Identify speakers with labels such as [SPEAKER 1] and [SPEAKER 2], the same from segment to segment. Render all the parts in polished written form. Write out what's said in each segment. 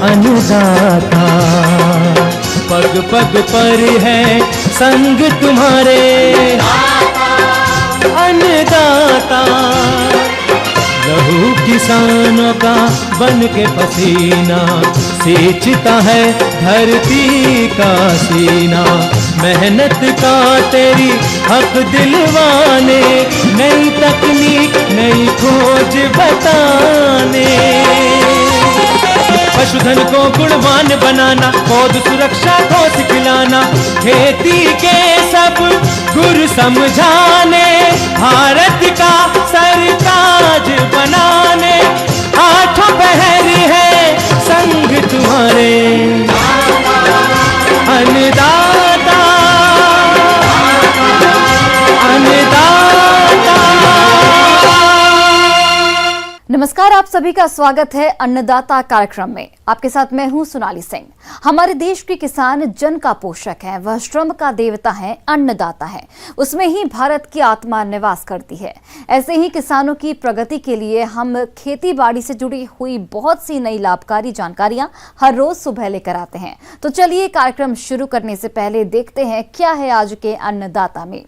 [SPEAKER 1] अन्नदाता। पग पग पर है संग तुम्हारे अन्नदाता। लहू किसानों का बन के पसीना सींचता है धरती का सीना। मेहनत का तेरी हक दिलवाने, नई तकनीक नई खोज बताने। पशुधन को गुणवान बनाना, पौध सुरक्षा को सिखलाना, खेती के सब गुर समझाने, भारत का सरताज बनाने। आठों पहर है संग तुम्हारे अन्नदाता अन्नदाता।
[SPEAKER 2] नमस्कार, आप सभी का स्वागत है अन्नदाता कार्यक्रम में। आपके साथ मैं हूं सोनाली सिंह। हमारे देश के किसान जन का पोषक है, वह श्रम का देवता है, अन्नदाता है। उसमें ही भारत की आत्मा निवास करती है। ऐसे ही किसानों की प्रगति के लिए हम खेती बाड़ी से जुड़ी हुई बहुत सी नई लाभकारी जानकारियां हर रोज सुबह लेकर आते हैं। तो चलिए कार्यक्रम शुरू करने से पहले देखते हैं क्या है आज के अन्नदाता में।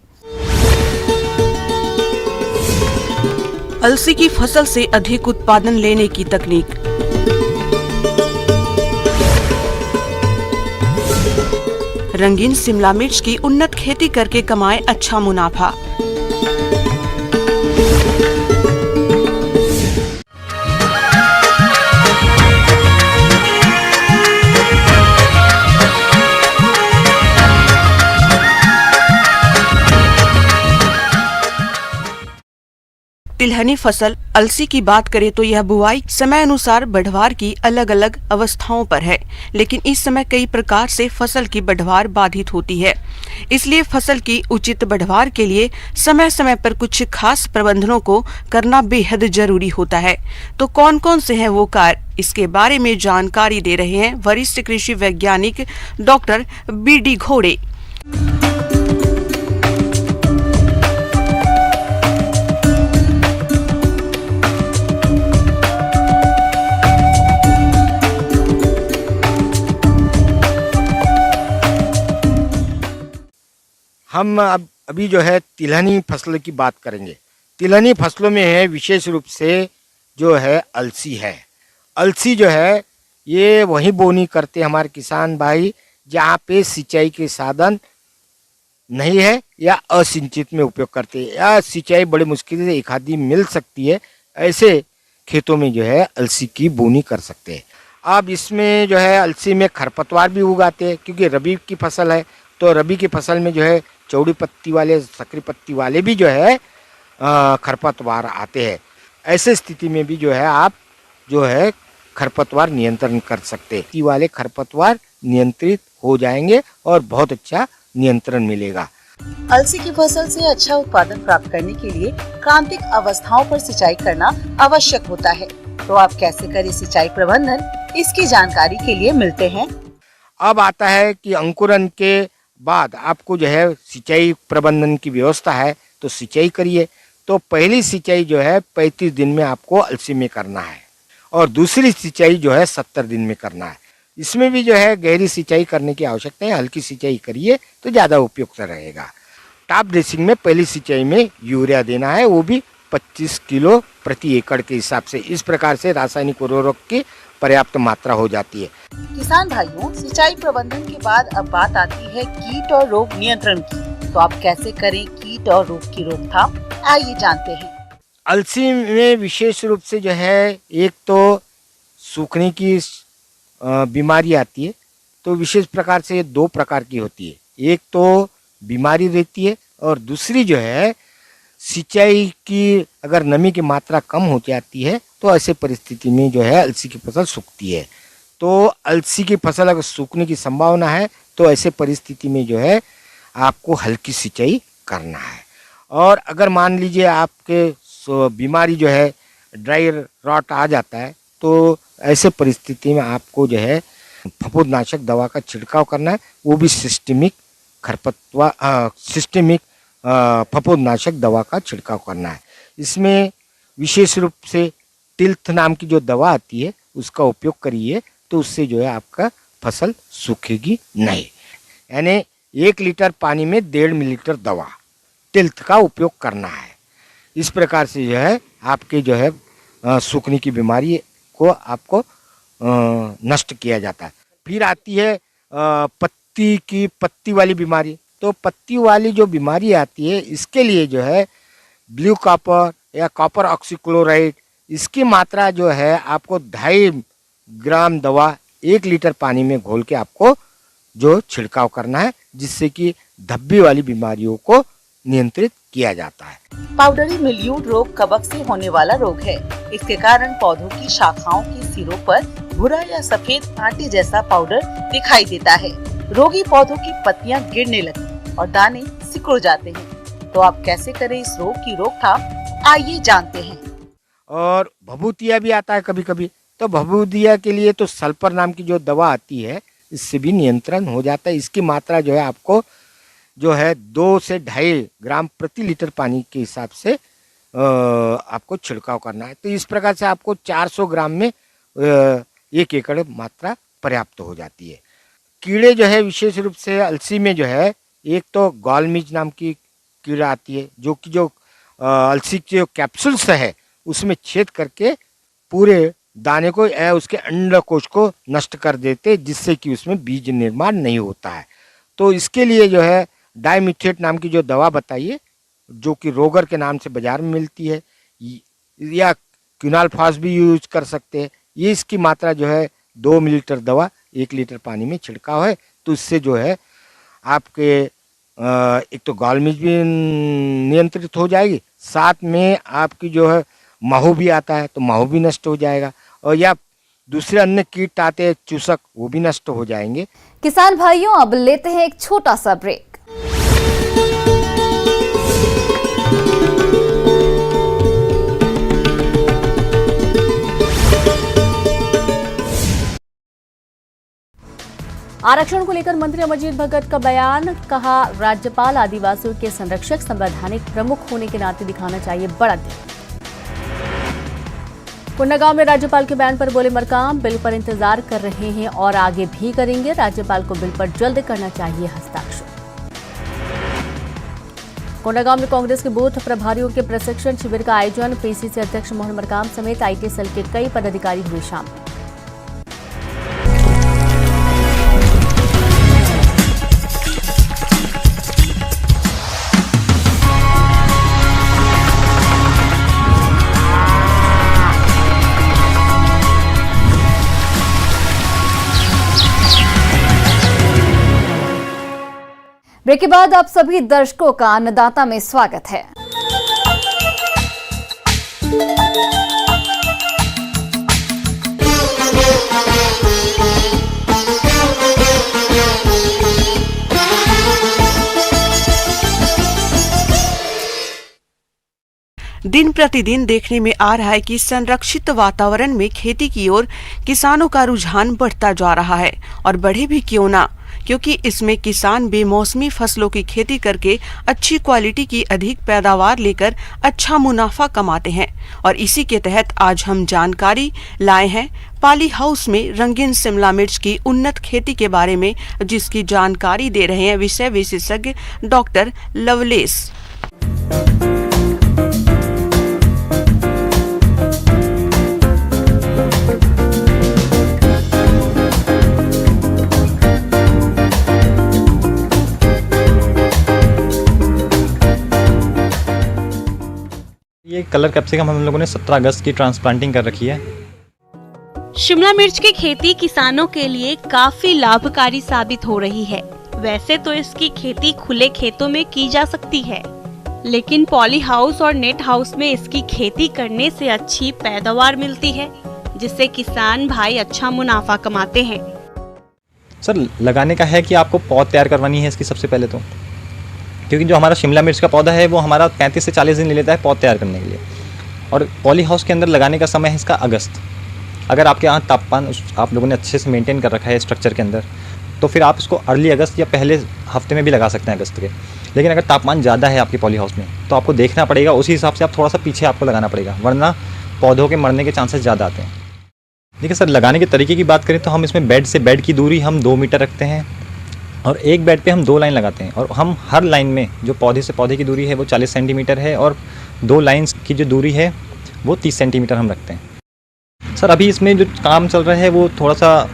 [SPEAKER 3] अलसी की फसल से अधिक उत्पादन लेने की तकनीक। रंगीन शिमला मिर्च की उन्नत खेती करके कमाए अच्छा मुनाफा। तिलहनी फसल अलसी की बात करें तो यह बुआई समय अनुसार बढ़वार की अलग अलग अवस्थाओं पर है, लेकिन इस समय कई प्रकार से फसल की बढ़वार बाधित होती है। इसलिए फसल की उचित बढ़वार के लिए समय समय पर कुछ खास प्रबंधनों को करना बेहद जरूरी होता है। तो कौन कौन से हैं वो कार्य, इसके बारे में जानकारी दे रहे हैं वरिष्ठ कृषि वैज्ञानिक डॉक्टर बी.डी. घोड़े।
[SPEAKER 4] हम अभी जो है तिलहनी फसल की बात करेंगे। तिलहनी फसलों में है विशेष रूप से जो है अलसी है। अलसी जो है ये वही बोनी करते हमारे किसान भाई जहाँ पे सिंचाई के साधन नहीं है या असिंचित में उपयोग करते हैं, या सिंचाई बड़ी मुश्किल से एक आधी मिल सकती है, ऐसे खेतों में जो है अलसी की बोनी कर सकते हैं। अब इसमें जो है अलसी में खरपतवार भी उगाते हैं, क्योंकि रबी की फसल है। तो रबी की फसल में जो है चौड़ी पत्ती वाले, सकरी पत्ती वाले भी जो है खरपतवार आते हैं। ऐसे स्थिति में भी जो है आप जो है खरपतवार नियंत्रण कर सकते हैं। पत्ती वाले खरपतवार नियंत्रित हो जाएंगे और बहुत अच्छा नियंत्रण मिलेगा।
[SPEAKER 5] अलसी की फसल से अच्छा उत्पादन प्राप्त करने के लिए क्रांतिक अवस्थाओं पर सिंचाई करना आवश्यक होता है। तो आप कैसे करें सिंचाई प्रबंधन, इसकी जानकारी के लिए मिलते हैं।
[SPEAKER 4] अब आता है कि अंकुरन के बाद आपको जो है सिंचाई प्रबंधन की व्यवस्था है, तो सिंचाई करिए। तो पहली सिंचाई जो है 35 दिन में आपको अलसी में करना है, और दूसरी सिंचाई जो है 70 दिन में करना है। इसमें भी जो है गहरी सिंचाई करने की आवश्यकता है, हल्की सिंचाई करिए तो ज़्यादा उपयुक्त रहेगा। टॉप ड्रेसिंग में पहली सिंचाई में यूरिया देना है, वो भी 25 किलो प्रति एकड़ के हिसाब से। इस प्रकार से रासायनिक उर्वरक की पर्याप्त मात्रा हो जाती है।
[SPEAKER 5] किसान भाइयों, सिंचाई प्रबंधन के बाद अब बात आती है कीट और रोग नियंत्रण की। तो आप कैसे करें कीट और रोग की रोकथाम, आइए जानते हैं।
[SPEAKER 4] अलसी में विशेष रूप से जो है एक तो सूखने की बीमारी आती है। तो विशेष प्रकार से 2 प्रकार की होती है, एक तो बीमारी रहती है और दूसरी जो है सिंचाई की अगर नमी की मात्रा कम हो जाती है तो ऐसे परिस्थिति में जो है अलसी की फसल सूखती है। तो अलसी की फसल अगर सूखने की संभावना है तो ऐसे परिस्थिति में जो है आपको हल्की सिंचाई करना है। और अगर मान लीजिए आपके बीमारी जो है ड्राई रॉट आ जाता है तो ऐसे परिस्थिति में आपको जो है फफूंदनाशक दवा का छिड़काव करना है, वो भी सिस्टेमिक फफूंदनाशक दवा का छिड़काव करना है। इसमें विशेष रूप से टिल्थ नाम की जो दवा आती है उसका उपयोग करिए तो उससे जो है आपका फसल सूखेगी नहीं। यानी 1 लीटर पानी में 1.5 मिलीलीटर दवा टिल्थ का उपयोग करना है। इस प्रकार से जो है आपके जो है सूखने की बीमारी को आपको नष्ट किया जाता है। फिर आती है पत्ती वाली बीमारी। तो पत्ती वाली जो बीमारी आती है, इसके लिए जो है ब्लू कॉपर या कॉपर ऑक्सीक्लोराइड, इसकी मात्रा जो है आपको 2.5 ग्राम दवा 1 लीटर पानी में घोल के आपको जो छिड़काव करना है, जिससे कि धब्बे वाली बीमारियों को नियंत्रित किया जाता है।
[SPEAKER 5] पाउडरी मिल्यू रोग कवक से होने वाला रोग है। इसके कारण पौधों की शाखाओं की सिरों पर भूरा या सफेद आटे जैसा पाउडर दिखाई देता है। रोगी पौधों की पत्तियां गिरने लगती और दाने सिकुड़ जाते हैं। तो आप कैसे करें इस रोग की रोकथाम, आइए जानते हैं।
[SPEAKER 4] और भभूतिया भी आता है कभी कभी। तो भभूतिया के लिए तो सल्फर नाम की जो दवा आती है, इससे भी नियंत्रण हो जाता है। इसकी मात्रा जो है आपको जो है 2 से 2.5 ग्राम प्रति लीटर पानी के हिसाब से आपको छिड़काव करना है। तो इस प्रकार से आपको 400 ग्राम में 1 एकड़ मात्रा पर्याप्त हो जाती है। कीड़े जो है विशेष रूप से अलसी में जो है, एक तो गॉलमिज नाम की कीड़ा आती है, जो कि जो अलसी के जो कैप्सूल्स है उसमें छेद करके पूरे दाने को या उसके अंडकोश को नष्ट कर देते, जिससे कि उसमें बीज निर्माण नहीं होता है। तो इसके लिए जो है डाइमिथेट नाम की जो दवा बताइए, जो कि रोगर के नाम से बाजार में मिलती है, या क्विनालफास भी यूज कर सकते हैं। ये इसकी मात्रा जो है 2 मिलीलीटर दवा 1 लीटर पानी में छिड़काव है। तो इससे जो है आपके एक तो गॉलमिज भी नियंत्रित हो जाएगी, साथ में आपकी जो है माहू भी आता है तो माहू भी नष्ट हो जाएगा, और या दूसरे अन्य कीट आते हैं चूसक, वो भी नष्ट हो जाएंगे।
[SPEAKER 2] किसान भाइयों, अब लेते हैं एक छोटा सा ब्रेक। आरक्षण को लेकर मंत्री अमरजीत भगत का बयान, कहा राज्यपाल आदिवासियों के संरक्षक संवैधानिक प्रमुख होने के नाते दिखाना चाहिए बड़ा दिल। कोंडागांव में राज्यपाल के बयान पर बोले मरकाम, बिल पर इंतजार कर रहे हैं और आगे भी करेंगे। राज्यपाल को बिल पर जल्द करना चाहिए हस्ताक्षर। कोंडागांव में कांग्रेस के बूथ प्रभारियों के प्रशिक्षण शिविर का आयोजन, पीसीसी अध्यक्ष मोहन मरकाम समेत आईटी सेल के कई पदाधिकारी हुए शामिल। ब्रेक के बाद आप सभी दर्शकों का अन्नदाता में स्वागत है।
[SPEAKER 3] दिन प्रतिदिन देखने में आ रहा है कि संरक्षित वातावरण में खेती की ओर किसानों का रुझान बढ़ता जा रहा है, और बढ़े भी क्यों ना, क्योंकि इसमें किसान बेमौसमी फसलों की खेती करके अच्छी क्वालिटी की अधिक पैदावार लेकर अच्छा मुनाफा कमाते हैं। और इसी के तहत आज हम जानकारी लाए हैं पाली हाउस में रंगीन शिमला मिर्च की उन्नत खेती के बारे में, जिसकी जानकारी दे रहे हैं विषय विशेषज्ञ डॉक्टर लवलेश।
[SPEAKER 6] ये कलर कैप्सिकम हम लोगों ने 17 अगस्त की ट्रांसप्लांटिंग कर रखी है।
[SPEAKER 7] शिमला मिर्च की खेती किसानों के लिए काफी लाभकारी साबित हो रही है। वैसे तो इसकी खेती खुले खेतों में की जा सकती है, लेकिन पॉली हाउस और नेट हाउस में इसकी खेती करने से अच्छी पैदावार मिलती है, जिससे किसान भाई अच्छा मुनाफा कमाते हैं।
[SPEAKER 6] सर, लगाने का है कि आपको पौध तैयार करवानी है इसकी सबसे पहले तो, क्योंकि जो हमारा शिमला मिर्च का पौधा है वो हमारा 35 से 40 दिन ले लेता है पौध तैयार करने के लिए। और पॉली हाउस के अंदर लगाने का समय है इसका अगस्त। अगर आपके यहाँ तापमान आप लोगों ने अच्छे से मेंटेन कर रखा है स्ट्रक्चर के अंदर, तो फिर आप इसको अर्ली अगस्त या पहले हफ्ते में भी लगा सकते हैं अगस्त के। लेकिन अगर तापमान ज़्यादा है आपके पॉली हाउस में, तो आपको देखना पड़ेगा, उसी हिसाब से आप थोड़ा सा पीछे आपको लगाना पड़ेगा, वरना पौधों के मरने के चांसेस ज़्यादा आते हैं। देखिए सर, लगाने के तरीके की बात करें तो हम इसमें बेड से बेड की दूरी हम 2 मीटर रखते हैं और एक बेड पे हम 2 लाइन लगाते हैं, और हम हर लाइन में जो पौधे से पौधे की दूरी है वो 40 सेंटीमीटर है, और 2 लाइन्स की जो दूरी है वो 30 सेंटीमीटर हम रखते हैं। सर अभी इसमें जो काम चल रहा है वो थोड़ा सा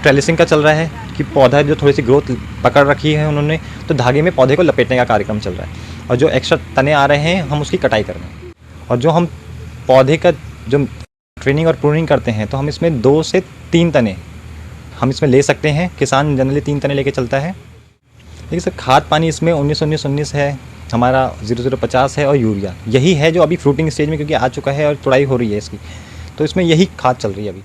[SPEAKER 6] ट्रेलिसिंग का चल रहा है कि पौधा जो थोड़ी सी ग्रोथ पकड़ रखी है उन्होंने, तो धागे में पौधे को लपेटने का कार्यक्रम चल रहा है, और जो एक्स्ट्रा तने आ रहे हैं हम उसकी कटाई कर रहे हैं। और जो हम पौधे का जो ट्रेनिंग और प्रूनिंग करते हैं तो हम इसमें 2 से 3 तने हम इसमें ले सकते हैं। किसान जनरली 3 तने लेके चलता है। देखिए सर, खाद पानी इसमें 19-19-19 है, हमारा 0050 है, और यूरिया यही है जो अभी फ्रूटिंग स्टेज में क्योंकि आ चुका है और तुड़ाई हो रही है इसकी, तो इसमें यही खाद चल रही है अभी।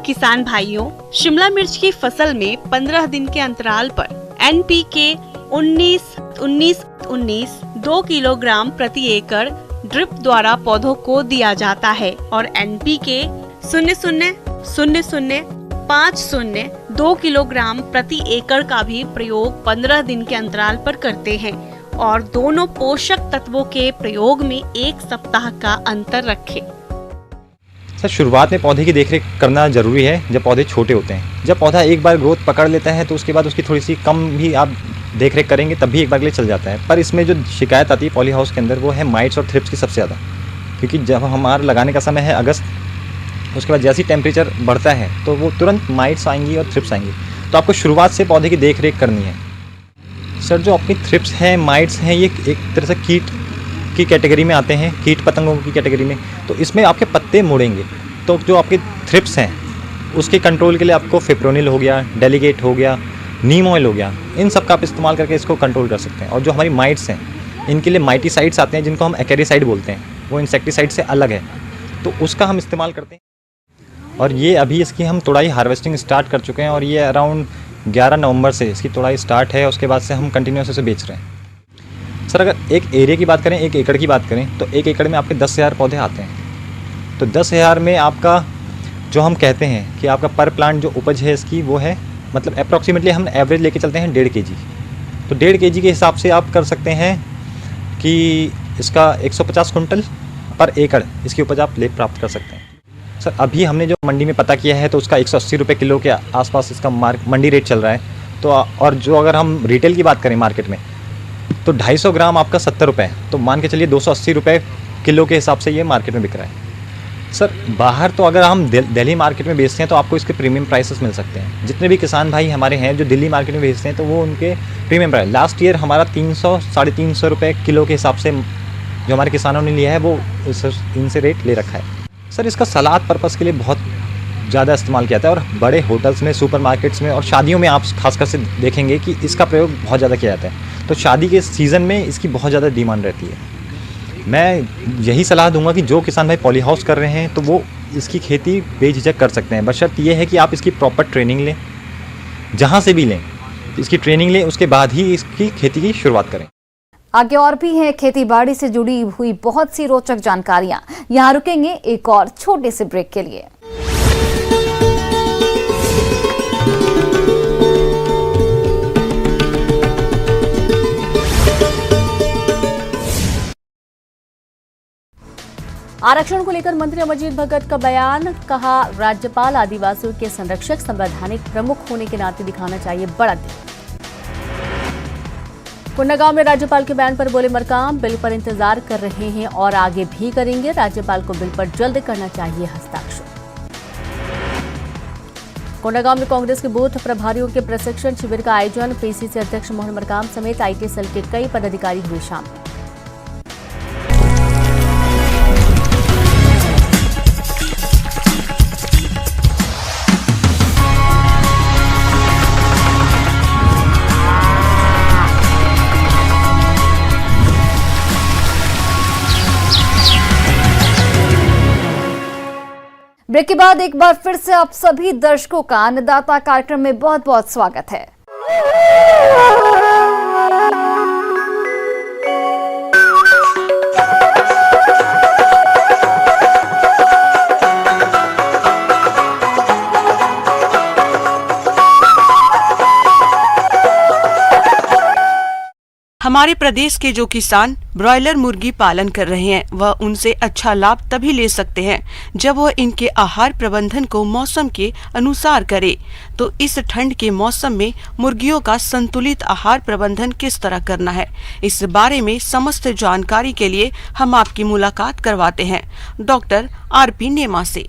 [SPEAKER 7] किसान भाइयों, शिमला मिर्च की फसल में 15 दिन के अंतराल पर NPK 19-19-19 2 किलोग्राम प्रति एकड़ ड्रिप द्वारा पौधों को दिया जाता है, और NPK 00-00-50 2 किलोग्राम प्रति एकड़ का भी प्रयोग 15 दिन के अंतराल पर करते हैं, और दोनों पोषक तत्वों के प्रयोग में 1 सप्ताह का अंतर रखें।
[SPEAKER 6] सर शुरुआत में पौधे की देखरेख करना ज़रूरी है जब पौधे छोटे होते हैं। जब पौधा एक बार ग्रोथ पकड़ लेता है तो उसके बाद उसकी थोड़ी सी कम भी आप देखरेख करेंगे तब भी एक बार के लिए चल जाता है। पर इसमें जो शिकायत आती है पॉली हाउस के अंदर वो है माइट्स और थ्रिप्स की सबसे ज़्यादा, क्योंकि जब हमारा लगाने का समय है अगस्त, उसके बाद जैसे ही टेम्परेचर बढ़ता है तो वो तुरंत माइट्स आएंगी और थ्रिप्स आएंगी। तो आपको शुरुआत से पौधे की देखरेख करनी है। सर जो आपकी थ्रिप्स हैं, माइट्स हैं, ये एक तरह से कीट की कैटेगरी में आते हैं, कीट पतंगों की कैटेगरी में। तो इसमें आपके पत्ते मुड़ेंगे, तो जो आपके थ्रिप्स हैं उसके कंट्रोल के लिए आपको फिप्रोनिल हो गया, डेलीगेट हो गया, नीम ऑयल हो गया, इन सब का आप इस्तेमाल करके इसको कंट्रोल कर सकते हैं। और जो हमारी माइट्स हैं इनके लिए माइटीसाइड्स आते हैं जिनको हम एक्रेसाइड बोलते हैं, वो इंसेक्टिसाइड से अलग है, तो उसका हम इस्तेमाल करते हैं। और ये अभी इसकी हम तुड़ाई हार्वेस्टिंग स्टार्ट कर चुके हैं, और ये अराउंड 11 नवंबर से इसकी तुड़ाई स्टार्ट है। उसके बाद से हम कंटिन्यूस इसे बेच रहे हैं। सर अगर एक एरिया की बात करें, 1 एकड़ की बात करें, तो 1 एकड़ में आपके 10,000 पौधे आते हैं। तो 10,000 में आपका जो हम कहते हैं कि आपका पर प्लांट जो उपज है इसकी वो है, मतलब अप्रॉक्सीमेटली हम एवरेज लेके चलते हैं 1.5 kg। तो 1.5 kg के हिसाब से आप कर सकते हैं कि इसका 150 कुंटल पर एकड़ इसकी उपज आप ले प्राप्त कर सकते हैं। सर अभी हमने जो मंडी में पता किया है तो उसका 180 रुपये किलो के आसपास इसका मंडी रेट चल रहा है। तो और जो अगर हम रिटेल की बात करें मार्केट में तो 250 ग्राम आपका 70 रुपये, तो मान के चलिए 280 रुपये किलो के हिसाब से ये मार्केट में बिक रहा है। सर बाहर तो अगर हम दिल्ली मार्केट में बेचते हैं तो आपको इसके प्रीमियम प्राइसेस मिल सकते हैं। जितने भी किसान भाई हमारे हैं जो दिल्ली मार्केट में बेचते हैं तो वो उनके प्रीमियम प्राइस, लास्ट ईयर हमारा 300-350 रुपये किलो के हिसाब से जो हमारे किसानों ने लिया है वो इनसे रेट ले रखा है। सर इसका सलाद पर्पज़ के लिए बहुत ज़्यादा इस्तेमाल किया जाता है, और बड़े होटल्स में, सुपरमार्केट्स में और शादियों में आप खासकर से देखेंगे कि इसका प्रयोग बहुत ज़्यादा किया जाता है। तो शादी के सीज़न में इसकी बहुत ज़्यादा डिमांड रहती है। मैं यही सलाह दूंगा कि जो किसान भाई पॉली हाउस कर रहे हैं तो वो इसकी खेती बेझिझक कर सकते हैं, बशर्ते ये है कि आप इसकी प्रॉपर ट्रेनिंग लें, जहाँ से भी लें इसकी ट्रेनिंग लें, उसके बाद ही इसकी खेती की शुरुआत करें।
[SPEAKER 2] आगे और भी हैं खेती बाड़ी से जुड़ी हुई बहुत सी रोचक जानकारियां। यहाँ रुकेंगे एक और छोटे से ब्रेक के लिए। आरक्षण को लेकर मंत्री अमरजीत भगत का बयान, कहा राज्यपाल आदिवासियों के संरक्षक संवैधानिक प्रमुख होने के नाते दिखाना चाहिए बड़ा दिल। कोंडागांव में राज्यपाल के बयान पर बोले मरकाम, बिल पर इंतजार कर रहे हैं और आगे भी करेंगे, राज्यपाल को बिल पर जल्द करना चाहिए हस्ताक्षर। कोंडागांव में कांग्रेस के बूथ प्रभारियों के प्रशिक्षण शिविर का आयोजन, पीसीसी अध्यक्ष मोहन मरकाम समेत आईटी सेल के कई पदाधिकारी हुए शामिल। ब्रेक के बाद एक बार फिर से आप सभी दर्शकों का अन्नदाता कार्यक्रम में बहुत बहुत स्वागत है।
[SPEAKER 3] हमारे प्रदेश के जो किसान ब्रॉयलर मुर्गी पालन कर रहे हैं वह उनसे अच्छा लाभ तभी ले सकते हैं जब वह इनके आहार प्रबंधन को मौसम के अनुसार करे। तो इस ठंड के मौसम में मुर्गियों का संतुलित आहार प्रबंधन किस तरह करना है, इस बारे में समस्त जानकारी के लिए हम आपकी मुलाकात करवाते हैं डॉक्टर आरपी नेमा से।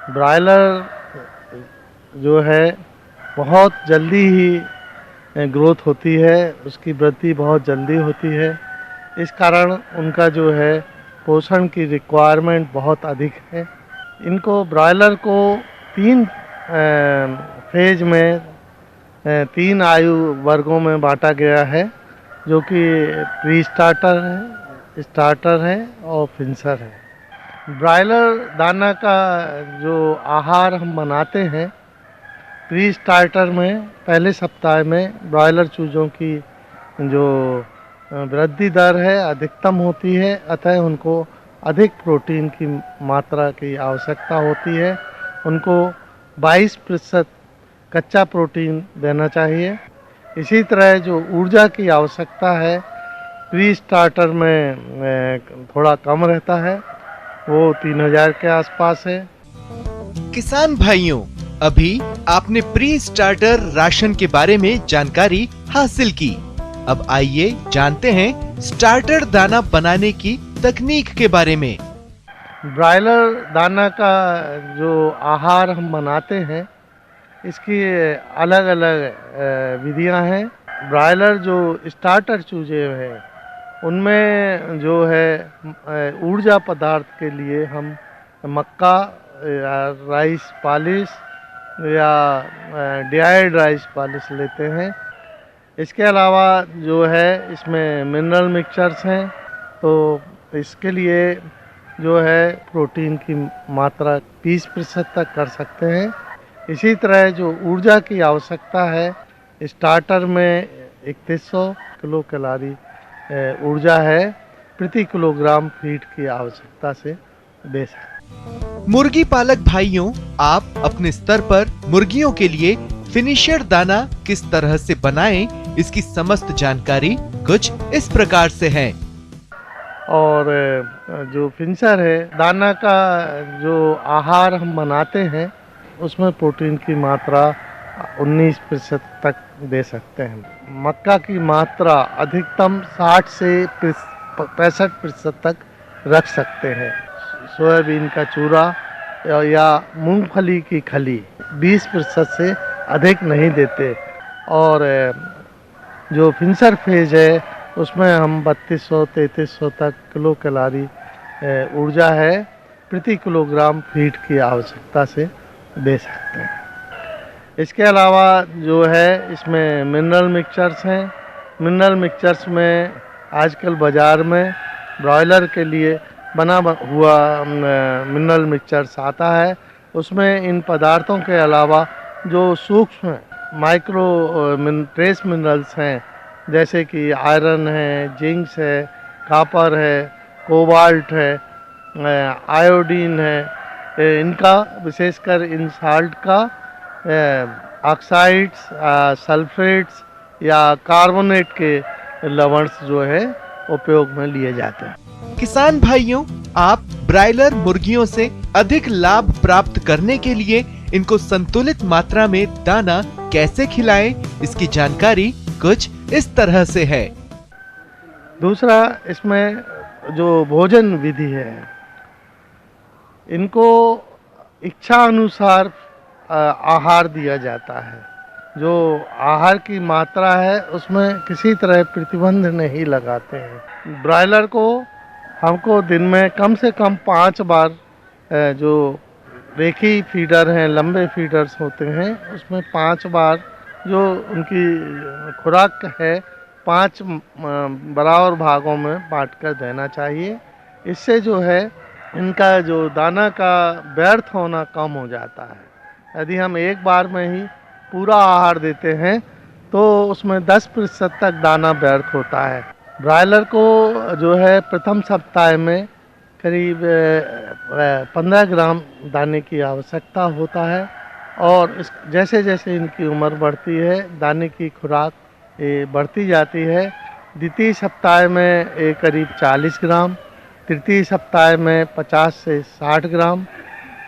[SPEAKER 8] ब्रॉयलर जो है बहुत जल्दी ही ग्रोथ होती है, उसकी वृद्धि बहुत जल्दी होती है। इस कारण उनका जो है पोषण की रिक्वायरमेंट बहुत अधिक है। इनको ब्रॉयलर को 3 फेज में 3 आयु वर्गों में बांटा गया है, जो कि प्री स्टार्टर है, स्टार्टर है और फिनिशर है। ब्रॉयलर दाना का जो आहार हम बनाते हैं, प्री स्टार्टर में पहले सप्ताह में ब्रॉयलर चूज़ों की जो वृद्धि दर है अधिकतम होती है, अतः उनको अधिक प्रोटीन की मात्रा की आवश्यकता होती है। उनको 22% कच्चा प्रोटीन देना चाहिए। इसी तरह जो ऊर्जा की आवश्यकता है प्री स्टार्टर में थोड़ा कम रहता है, वो 3000 के आसपास है।
[SPEAKER 1] किसान भाइयों, अभी आपने प्री स्टार्टर राशन के बारे में जानकारी हासिल की। अब आइए जानते हैं स्टार्टर दाना बनाने की तकनीक के बारे में।
[SPEAKER 8] ब्रॉयलर दाना का जो आहार हम बनाते हैं, इसकी अलग अलग विधियां हैं। ब्रॉयलर जो स्टार्टर चूजे हैं, उनमें जो है ऊर्जा पदार्थ के लिए हम मक्का या राइस पॉलिश या ड्राइड राइस पॉलिश लेते हैं। इसके अलावा जो है इसमें मिनरल मिक्सचर्स हैं, तो इसके लिए जो है प्रोटीन की मात्रा 20% तक कर सकते हैं। इसी तरह जो ऊर्जा की आवश्यकता है, स्टार्टर में 3100 किलो कैलोरी ऊर्जा है प्रति किलोग्राम फीड की आवश्यकता से दे सकते।
[SPEAKER 1] मुर्गी पालक भाइयों, आप अपने स्तर पर मुर्गियों के लिए फिनिशर दाना किस तरह से बनाएं, इसकी समस्त जानकारी कुछ इस प्रकार से है।
[SPEAKER 8] और जो फिनिशर है दाना का जो आहार हम बनाते हैं, उसमें प्रोटीन की मात्रा 19% तक दे सकते हैं। मक्का की मात्रा अधिकतम 60 से 65% तक रख सकते हैं। सोयाबीन का चूरा या मूंगफली की खली 20% से अधिक नहीं देते। और जो फिनिशर फेज है, उसमें हम 3200-3300 तक किलो कैलोरी ऊर्जा है प्रति किलोग्राम फीड की आवश्यकता से दे सकते हैं। इसके अलावा जो है इसमें मिनरल मिक्सचर्स हैं। मिनरल मिक्सचर्स में आजकल बाज़ार में ब्रॉयलर के लिए बना हुआ मिनरल मिक्सचर्स आता है। उसमें इन पदार्थों के अलावा जो सूक्ष्म माइक्रो ट्रेस मिनरल्स हैं, जैसे कि आयरन है, जिंक्स है, कॉपर है, कोबाल्ट है, आयोडीन है, इनका विशेषकर इन साल्ट का ऑक्साइड्स, सल्फेट्स या कार्बोनेट के लवणस जो है उपयोग में लिए जाते हैं।
[SPEAKER 1] किसान भाइयों, आप ब्रॉयलर मुर्गियों से अधिक लाभ प्राप्त करने के लिए इनको संतुलित मात्रा में दाना कैसे खिलाएं, इसकी जानकारी कुछ इस तरह से है।
[SPEAKER 8] दूसरा, इसमें जो भोजन विधि है, इनको इच्छा अनुसार आहार दिया जाता है। जो आहार की मात्रा है उसमें किसी तरह प्रतिबंध नहीं लगाते हैं। ब्रॉयलर को हमको दिन में कम से कम 5 बार जो रेखी फीडर हैं, लंबे फीडर्स होते हैं, उसमें 5 बार जो उनकी खुराक है 5 बराबर भागों में बांटकर देना चाहिए। इससे जो है इनका जो दाना का व्यर्थ होना कम हो जाता है। यदि हम एक बार में ही पूरा आहार देते हैं तो तो उसमें 10% तक दाना व्यर्थ होता है। ब्रायलर को जो है प्रथम सप्ताह में करीब 15 ग्राम दाने की आवश्यकता होता है और जैसे जैसे इनकी उम्र बढ़ती है दाने की खुराक बढ़ती जाती है। द्वितीय सप्ताह में करीब 40 ग्राम, तृतीय सप्ताह में 50 से 60 ग्राम,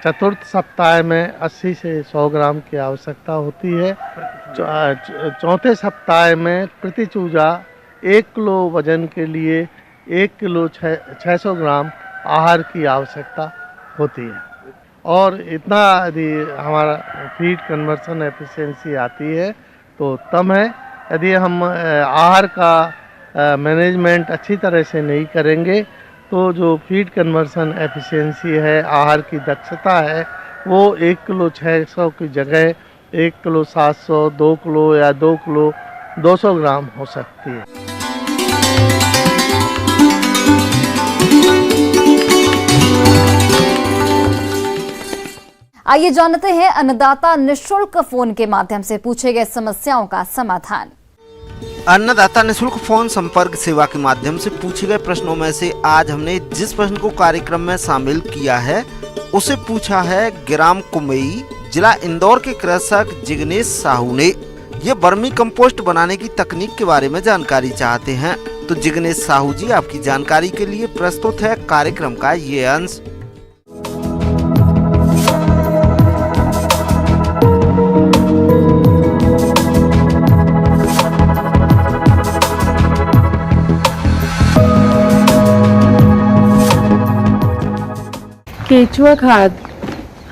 [SPEAKER 8] चतुर्थ सप्ताह में 80 से 100 ग्राम की आवश्यकता होती है। चौथे सप्ताह में प्रति चूजा 1 किलो वजन के लिए 1 किलो 600 ग्राम आहार की आवश्यकता होती है और इतना यदि हमारा फीड कन्वर्सन एफिशिएंसी आती है तो तब है। यदि हम आहार का मैनेजमेंट अच्छी तरह से नहीं करेंगे तो जो फीड कन्वर्सन एफिशिएंसी है, आहार की दक्षता है, वो 1 किलो 600 की जगह 1 किलो 700, 2 किलो या 2 किलो 200 ग्राम हो सकती है।
[SPEAKER 2] आइए जानते हैं अन्नदाता निःशुल्क फोन के माध्यम से पूछे गए समस्याओं का समाधान।
[SPEAKER 9] अन्नदाता निःशुल्क फोन संपर्क सेवा के माध्यम से पूछे गए प्रश्नों में से आज हमने जिस प्रश्न को कार्यक्रम में शामिल किया है उसे पूछा है ग्राम कुमई, जिला इंदौर के कृषक जिग्नेश साहू ने। ये वर्मी कंपोस्ट बनाने की तकनीक के बारे में जानकारी चाहते हैं। तो जिग्नेश साहू जी, आपकी जानकारी के लिए प्रस्तुत है कार्यक्रम का ये अंश।
[SPEAKER 10] केचुआ खाद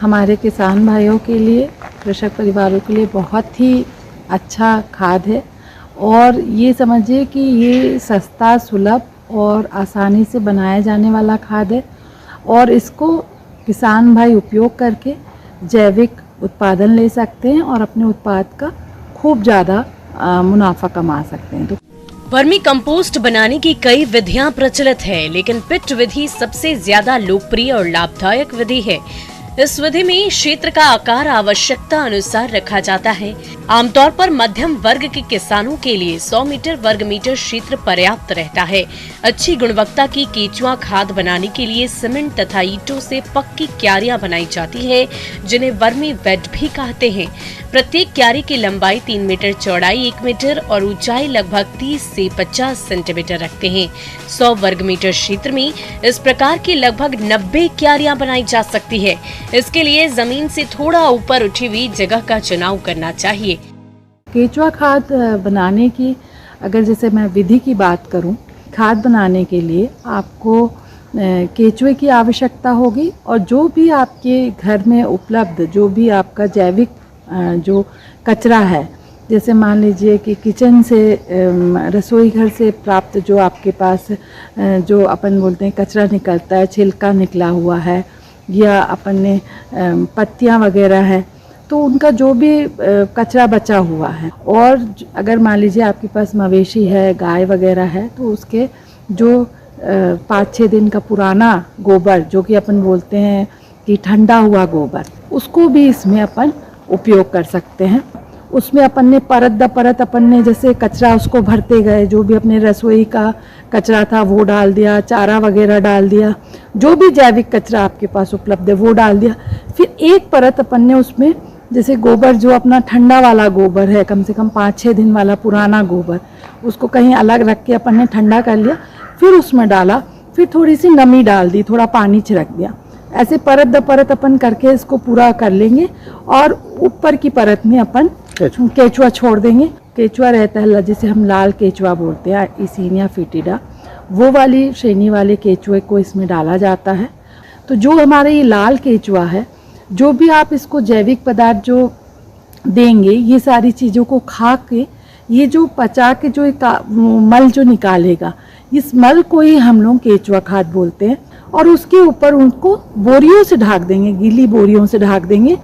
[SPEAKER 10] हमारे किसान भाइयों के लिए, कृषक परिवारों के लिए बहुत ही अच्छा खाद है और ये समझिए कि ये सस्ता, सुलभ और आसानी से बनाया जाने वाला खाद है और इसको किसान भाई उपयोग करके जैविक उत्पादन ले सकते हैं और अपने उत्पाद का खूब ज़्यादा मुनाफा कमा सकते हैं। तो
[SPEAKER 11] वर्मी कंपोस्ट बनाने की कई विधियां प्रचलित है, लेकिन पिट विधि सबसे ज्यादा लोकप्रिय और लाभदायक विधि है। इस विधि में क्षेत्र का आकार आवश्यकता अनुसार रखा जाता है। आमतौर पर मध्यम वर्ग के किसानों के लिए 100 मीटर वर्ग मीटर क्षेत्र पर्याप्त रहता है। अच्छी गुणवत्ता की केचुआ खाद बनाने के लिए सीमेंट तथा ईंटों से पक्की क्यारियां बनाई जाती है, जिन्हें वर्मी बेड भी कहते हैं। प्रत्येक क्यारी की लंबाई 3 मीटर, चौड़ाई 1 मीटर और ऊंचाई लगभग 30 से 50 सेंटीमीटर रखते हैं। 100 वर्ग मीटर क्षेत्र में इस प्रकार की लगभग 90 क्यारियां बनाई जा सकती है। इसके लिए जमीन से थोड़ा ऊपर उठी हुई जगह का चुनाव करना चाहिए।
[SPEAKER 10] केचुआ खाद बनाने की अगर जैसे मैं विधि की बात करूं, खाद बनाने के लिए आपको केचुए की आवश्यकता होगी और जो भी आपके घर में उपलब्ध जो भी आपका जैविक जो कचरा है, जैसे मान लीजिए कि किचन से, रसोई घर से प्राप्त जो आपके पास जो अपन बोलते हैं कचरा निकलता है, छिलका निकला हुआ है या अपन ने पत्तियां वगैरह है, तो उनका जो भी कचरा बचा हुआ है, और अगर मान लीजिए आपके पास मवेशी है, गाय वगैरह है, तो उसके जो 5-6 दिन का पुराना गोबर जो कि अपन बोलते हैं कि ठंडा हुआ गोबर, उसको भी इसमें अपन उपयोग कर सकते हैं। उसमें अपन ने परत द परत अपन ने जैसे कचरा उसको भरते गए, जो भी अपने रसोई का कचरा था वो डाल दिया, चारा वगैरह डाल दिया, जो भी जैविक कचरा आपके पास उपलब्ध है वो डाल दिया। फिर एक परत अपन ने उसमें जैसे गोबर जो अपना ठंडा वाला गोबर है, कम से कम 5-6 दिन वाला पुराना गोबर, उसको कहीं अलग रख के अपन ने ठंडा कर लिया, फिर उसमें डाला, फिर थोड़ी सी नमी डाल दी, थोड़ा पानी छिड़क दिया। ऐसे परत द परत अपन करके इसको पूरा कर लेंगे और ऊपर की परत में अपन केचुआ छोड़ देंगे। केचुआ रहता है जिसे हम लाल केचुआ बोलते हैं, इसिनिया फिटिडा, वो वाली श्रेणी वाले केचुए को इसमें डाला जाता है। तो जो हमारे ये लाल केचुआ है, जो भी आप इसको जैविक पदार्थ जो देंगे, ये सारी चीज़ों को खा के ये जो पचा के जो मल जो निकालेगा, इस मल को ही हम लोग केचुआ खाद बोलते हैं। और उसके ऊपर उनको बोरियों से ढक देंगे, गीली बोरियों से ढक देंगे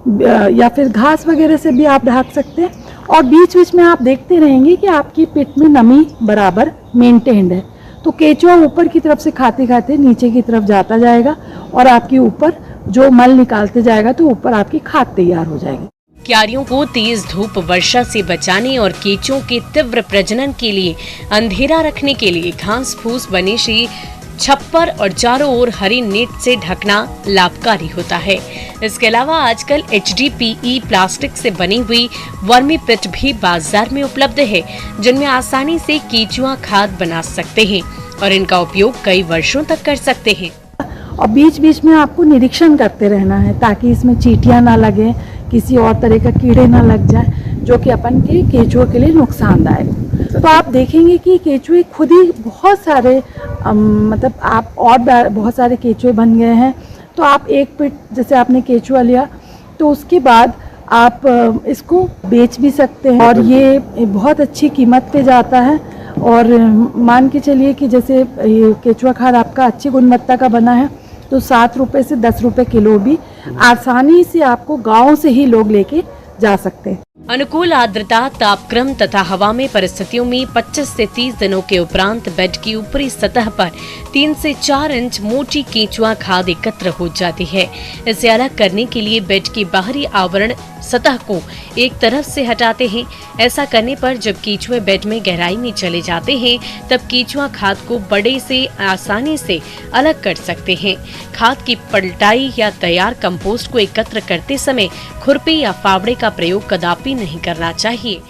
[SPEAKER 10] या फिर घास वगैरह से भी आप ढक सकते हैं। और बीच बीच में आप देखते रहेंगे कि आपकी पिट में नमी बराबर मेंटेन्ड है, तो केचुआ ऊपर की तरफ से खाते खाते नीचे की तरफ जाता जाएगा और आपके ऊपर जो मल निकालते जाएगा, तो ऊपर आपकी खाद तैयार हो जाएगी।
[SPEAKER 11] क्यारियों को तेज धूप वर्षा से बचाने और केंचुओं के तीव्र प्रजनन के लिए अंधेरा रखने के लिए घास फूस बनेशी छप्पर और चारों ओर हरी नेट से ढकना लाभकारी होता है। इसके अलावा आजकल HDPE प्लास्टिक से बनी हुई वर्मी पिट भी बाजार में उपलब्ध है, जिनमें आसानी से केंचुआ खाद बना सकते हैं और इनका उपयोग कई वर्षों तक कर सकते हैं।
[SPEAKER 10] और बीच बीच में आपको निरीक्षण करते रहना है ताकि इसमें चींटियां ना लगे, किसी और तरह का कीड़े ना लग जाए जो कि अपन के केंचुओं के लिए नुकसानदायक। तो आप देखेंगे कि केंचुए खुद ही बहुत सारे मतलब आप और बहुत सारे केंचुए बन गए हैं। तो आप एक पिट जैसे आपने केंचुआ लिया तो उसके बाद आप इसको बेच भी सकते हैं और ये बहुत अच्छी कीमत पे जाता है। और मान के चलिए कि जैसे ये केंचुआ खाद आपका अच्छी गुणवत्ता का बना है तो 7 रुपये से 10 रुपये किलो भी आसानी से आपको गांव से ही लोग लेके जा सकते हैं।
[SPEAKER 11] अनुकूल आर्द्रता, तापक्रम तथा हवा में परिस्थितियों में 25 से 30 दिनों के उपरांत बेड की ऊपरी सतह पर 3 से 4 इंच मोटी केंचुआ खाद एकत्र हो जाती है। इसे अलग करने के लिए बेड की बाहरी आवरण सतह को एक तरफ से हटाते हैं। ऐसा करने पर जब केंचुए बेड में गहराई में चले जाते हैं तब केंचुआ खाद को बड़े से आसानी से अलग कर सकते हैं। खाद की पलटाई या तैयार कंपोस्ट को एकत्र करते समय खुरपी या फावड़े का प्रयोग कदापि नहीं करना चाहिए।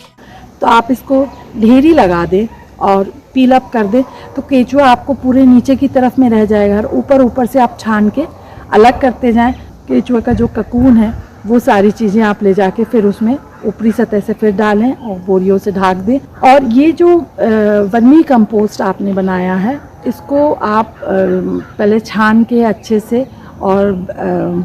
[SPEAKER 10] तो आप इसको ढेरी लगा दें और पील अप कर दें तो केंचुआ आपको पूरे नीचे की तरफ में रह जाएगा और ऊपर से आप छान के अलग करते जाएं। केंचुए का जो ककून है वो सारी चीज़ें आप ले जाके फिर उसमें ऊपरी सतह से फिर डालें और बोरियों से ढक दें। और ये जो वर्मी कंपोस्ट आपने बनाया है इसको आप पहले छान के अच्छे से और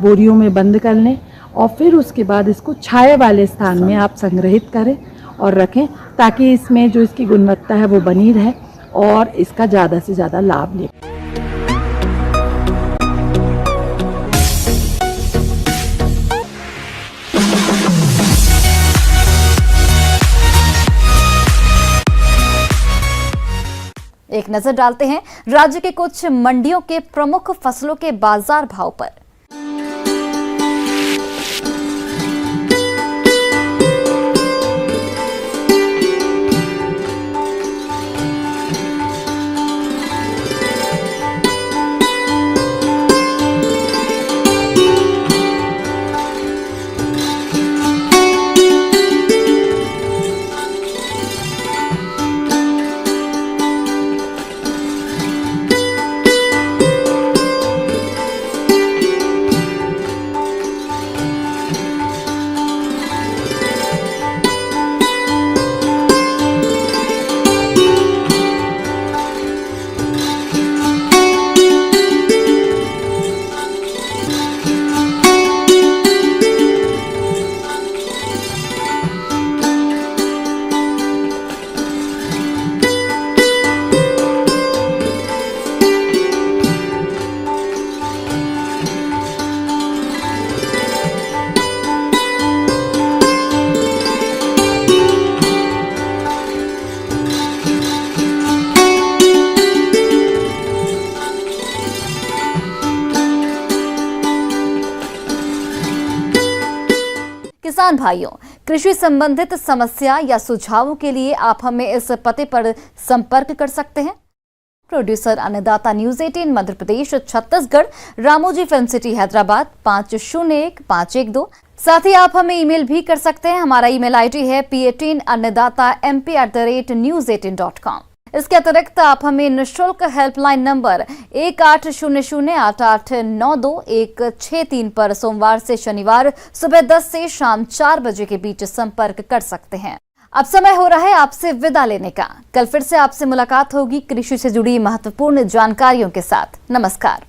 [SPEAKER 10] बोरियों में बंद कर लें और फिर उसके बाद इसको छाया वाले स्थान में आप संग्रहित करें और रखें ताकि इसमें जो इसकी गुणवत्ता है वो बनी रहे और इसका ज़्यादा से ज़्यादा लाभ लें।
[SPEAKER 2] एक नजर डालते हैं राज्य के कुछ मंडियों के प्रमुख फसलों के बाजार भाव पर। किसान भाइयों, कृषि संबंधित समस्या या सुझावों के लिए आप हमें इस पते पर संपर्क कर सकते हैं। प्रोड्यूसर अन्नदाता news 18 Madhya Pradesh Chhattisgarh, Ramoji film city Hyderabad 501512। साथ ही आप हमें ईमेल भी कर सकते हैं। हमारा ईमेल आईडी है p18annadatamp@news18.com। इसके अतिरिक्त आप हमें निःशुल्क हेल्पलाइन नंबर 18008892 पर सोमवार से शनिवार सुबह 10 से शाम 4 बजे के बीच संपर्क कर सकते हैं। अब समय हो रहा है आपसे विदा लेने का। कल फिर से आपसे मुलाकात होगी कृषि से जुड़ी महत्वपूर्ण जानकारियों के साथ। नमस्कार।